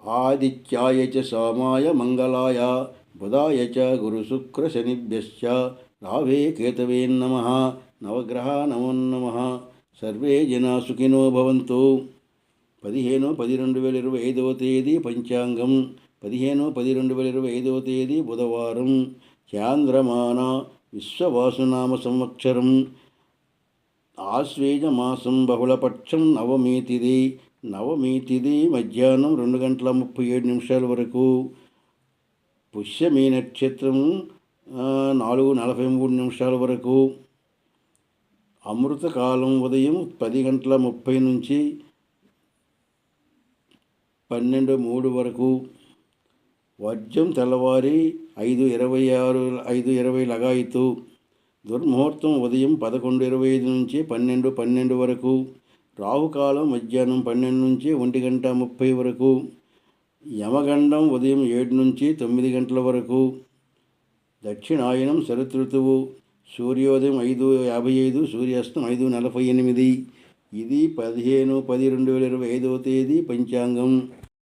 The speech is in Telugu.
ఆదిత్యాయ చ సోమాయ మంగళాయ బుధాయ చ గురుశుక్రశనిభ్యశ్చ రాహవే కేతవే నమః. నవగ్రహ నమో నమః. సర్వే జనా సుఖినో భవంతు. 15/10/2025 తేదీ పంచాంగం. 15/10/2025 తేదీ బుధవారం. చాంద్రమాన విశ్వవాసునామ సంవత్సరం. ఆశ్వేజమాసం బహుళపక్షం. నవమి తిథి మధ్యాహ్నం 2:37 వరకు. పుష్యమి నక్షత్రం 4:43 వరకు. అమృతకాలం ఉదయం 10:30 నుంచి 12:03 వరకు. వర్జం తెల్లవారి 5:20 లగాయతు. దుర్ముహూర్తం ఉదయం 11:25 నుంచి 12:12 వరకు. రాహుకాలం మధ్యాహ్నం 12 నుంచి 1:30 వరకు. యమగండం ఉదయం 7 నుంచి 9 గంటల వరకు. దక్షిణాయనం శరదృతువు. సూర్యోదయం 5:55, సూర్యాస్తం 5:48. ఇది 15/10/2025 తేదీ పంచాంగం.